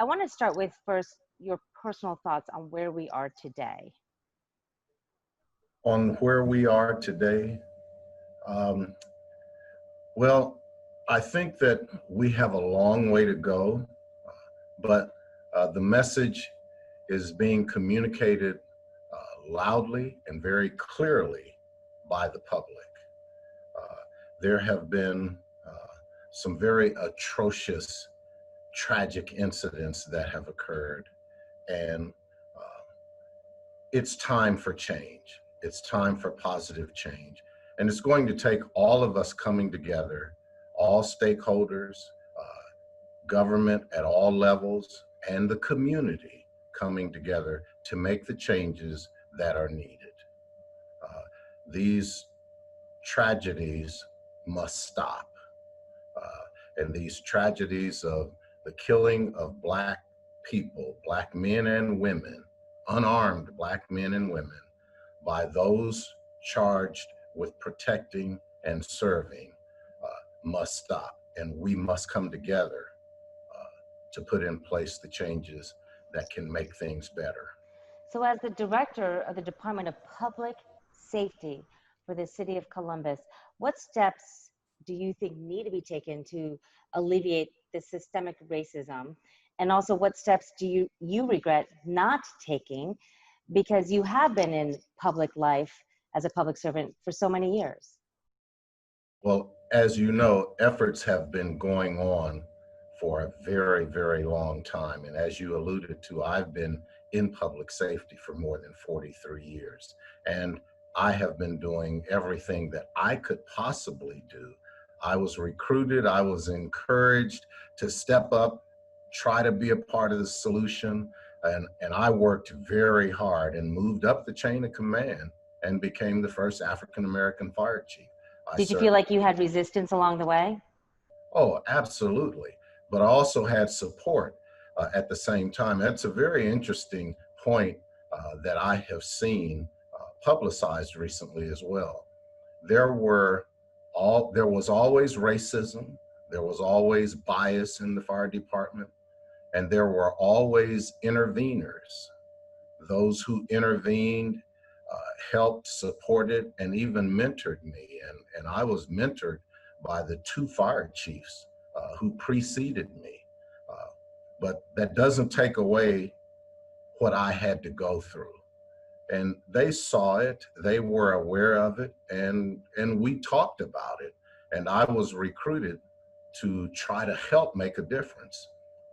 I want to start with first your personal thoughts on where we are today. On where we are today, um, well, I think that we have a long way to go, but the message is being communicated loudly and very clearly by the public. Uh, there have been some very atrocious, tragic incidents that have occurred, and it's time for change. It's time for positive change. And it's going to take all of us coming together, all stakeholders, government at all levels, and the community coming together to make the changes that are needed. These tragedies must stop. And these tragedies of the killing of Black people, Black men and women, unarmed Black men and women, by those charged with protecting and serving must stop. And we must come together to put in place the changes that can make things better. So as the director of the Department of Public Safety for the City of Columbus, what steps do you think need to be taken to alleviate the systemic racism? And also, what steps do you regret not taking, because you have been in public life as a public servant for so many years? Well, as you know, efforts have been going on for a very, very long time. And as you alluded to, I've been in public safety for more than 43 years. And I have been doing everything that I could possibly do. I was recruited, I was encouraged to step up, try to be a part of the solution. And I worked very hard and moved up the chain of command and became the first African-American fire chief. Did you feel like you had resistance along the way? Oh, absolutely. But I also had support at the same time. That's a very interesting point that I have seen publicized recently as well. There was always racism, there was always bias in the fire department, and there were always interveners. Those who intervened, helped, supported, and even mentored me. And I was mentored by the two fire chiefs who preceded me. But that doesn't take away what I had to go through. And they saw it, they were aware of it, and we talked about it. And I was recruited to try to help make a difference.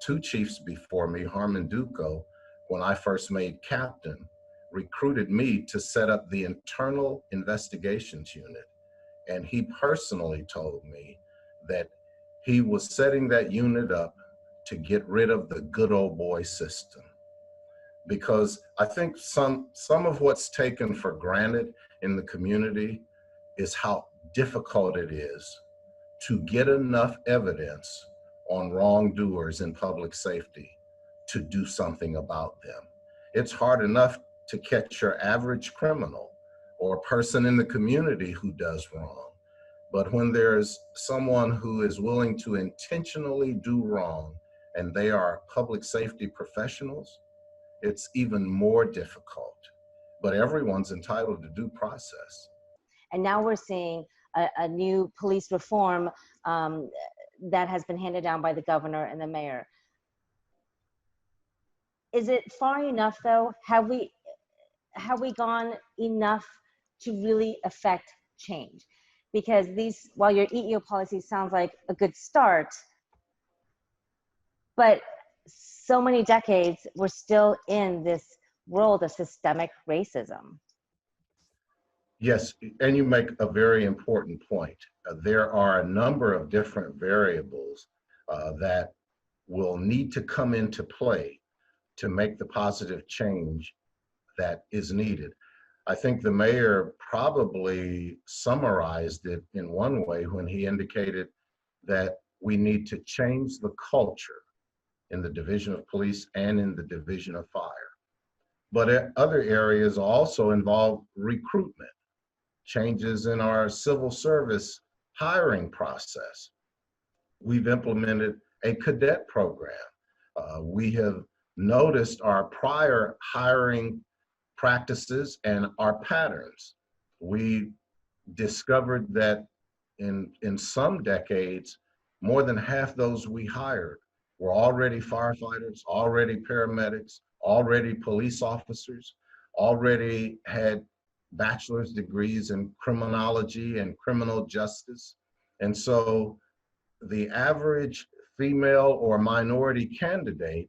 Two chiefs before me, Harmon Duco, when I first made captain, recruited me to set up the internal investigations unit. And he personally told me that he was setting that unit up to get rid of the good old boy system. Because I think some of what's taken for granted in the community is how difficult it is to get enough evidence on wrongdoers in public safety to do something about them. It's hard enough to catch your average criminal or person in the community who does wrong. But when there's someone who is willing to intentionally do wrong and they are public safety professionals, it's even more difficult. But everyone's entitled to due process. And now we're seeing a new police reform that has been handed down by the governor and the mayor. Is it far enough though? Have we gone enough to really affect change? Because while your EEO policy sounds like a good start, but so many decades, we're still in this world of systemic racism. Yes, and you make a very important point. There are a number of different variables that will need to come into play to make the positive change that is needed. I think the mayor probably summarized it in one way when he indicated that we need to change the culture in the Division of Police and in the Division of Fire. But other areas also involve recruitment, changes in our civil service hiring process. We've implemented a cadet program We have noticed our prior hiring practices and our patterns. We discovered that in some decades, more than half those we hired were already firefighters, already paramedics, already police officers, already had bachelor's degrees in criminology and criminal justice. And so the average female or minority candidate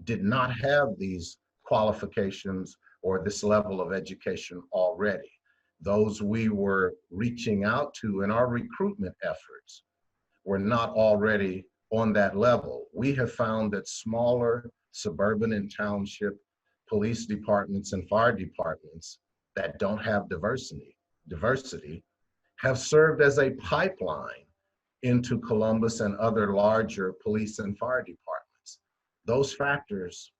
did not have these qualifications or this level of education already. Those we were reaching out to in our recruitment efforts were not already on that level. We have found that smaller suburban and township police departments and fire departments that don't have diversity have served as a pipeline into Columbus and other larger police and fire departments. Those factors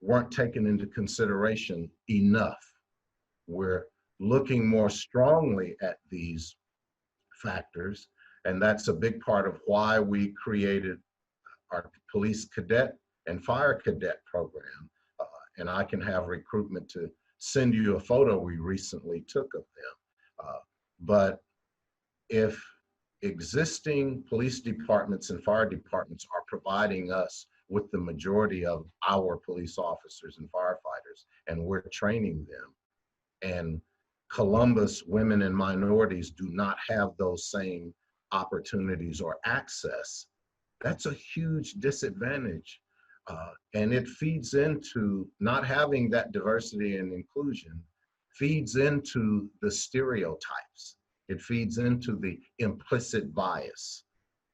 weren't taken into consideration enough. We're looking more strongly at these factors, and that's a big part of why we created our police cadet and fire cadet program. And I can have recruitment to send you a photo we recently took of them. But if existing police departments and fire departments are providing us with the majority of our police officers and firefighters, and we're training them, and Columbus women and minorities do not have those same opportunities or access, that's a huge disadvantage. And it feeds into not having that diversity and inclusion, feeds into the stereotypes. It feeds into the implicit bias.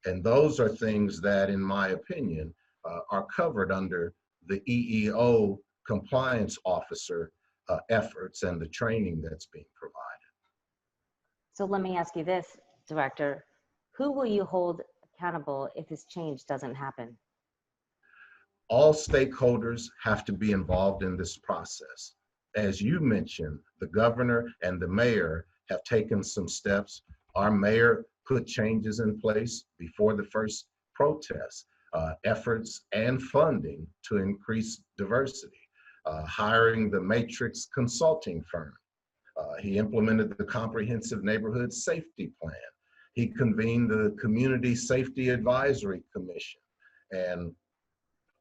And those are things that, in my opinion, are covered under the EEO compliance officer efforts and the training that's being provided. So let me ask you this, Director. Who will you hold accountable if this change doesn't happen? All stakeholders have to be involved in this process. As you mentioned, the governor and the mayor have taken some steps. Our mayor put changes in place before the first protest, efforts and funding to increase diversity, hiring the Matrix consulting firm. He implemented the Comprehensive Neighborhood Safety Plan. He convened the Community Safety Advisory Commission and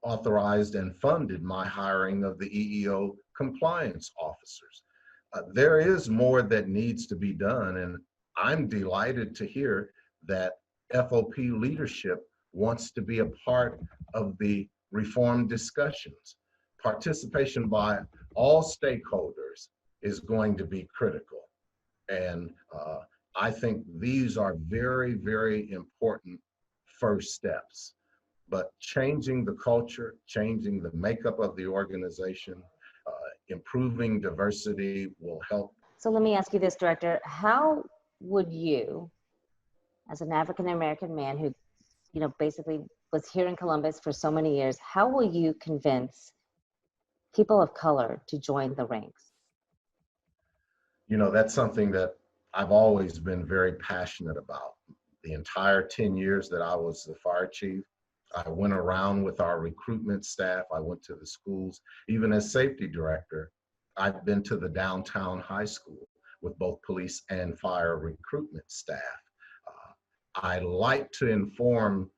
authorized and funded my hiring of the EEO compliance officers. There is more that needs to be done, and I'm delighted to hear that FOP leadership wants to be a part of the reform discussions. Participation by all stakeholders is going to be critical. And I think these are very, very important first steps. But changing the culture, changing the makeup of the organization, improving diversity will help. So let me ask you this, Director. How would you, as an African-American man who, basically was here in Columbus for so many years, how will you convince people of color to join the ranks? That's something that I've always been very passionate about. The entire 10 years that I was the fire chief, I went around with our recruitment staff. I went to the schools. Even as safety director, I've been to the downtown high school with both police and fire recruitment staff. I like to inform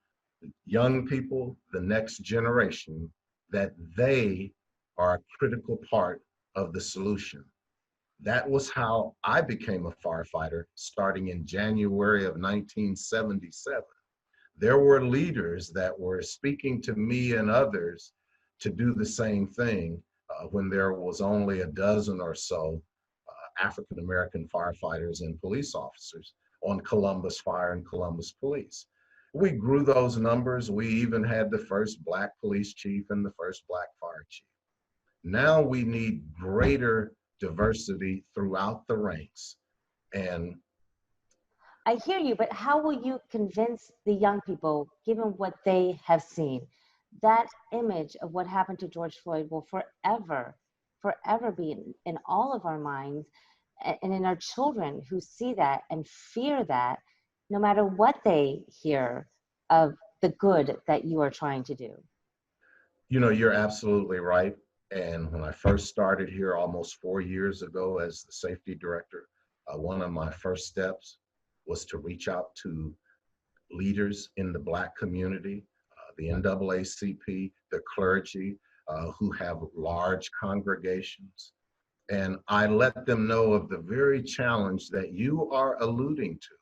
young people, the next generation, that they are a critical part of the solution. That was how I became a firefighter starting in January of 1977. There were leaders that were speaking to me and others to do the same thing when there was only a dozen or so African-American firefighters and police officers on Columbus Fire and Columbus Police. We grew those numbers. We even had the first Black police chief and the first Black fire chief. Now we need greater diversity throughout the ranks. And I hear you, but how will you convince the young people, given what they have seen? That image of what happened to George Floyd will forever be in all of our minds and in our children who see that and fear that, no matter what they hear of the good that you are trying to do. You know, you're absolutely right. And when I first started here almost 4 years ago as the safety director, one of my first steps was to reach out to leaders in the Black community, the NAACP, the clergy, who have large congregations. And I let them know of the very challenge that you are alluding to.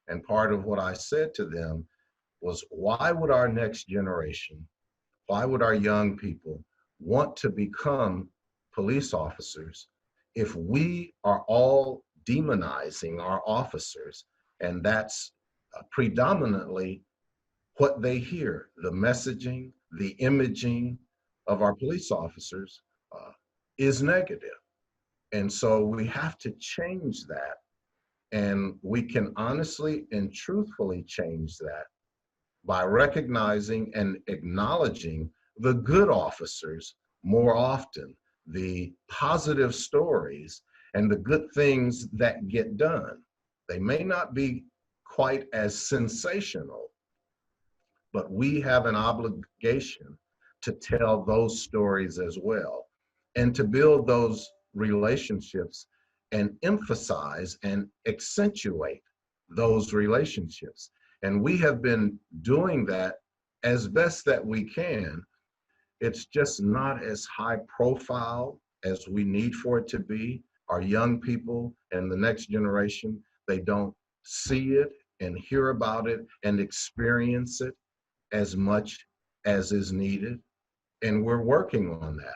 And part of what I said to them was, why would our next generation, why would our young people want to become police officers if we are all demonizing our officers? And that's predominantly what they hear. The messaging, the imaging of our police officers uh, is negative. And so we have to change that. And we can honestly and truthfully change that by recognizing and acknowledging the good officers more often, the positive stories, and the good things that get done. They may not be quite as sensational, but we have an obligation to tell those stories as well and to build those relationships and emphasize and accentuate those relationships. And we have been doing that as best that we can. It's just not as high profile as we need for it to be. Our young people and the next generation, they don't see it and hear about it and experience it as much as is needed. And we're working on that.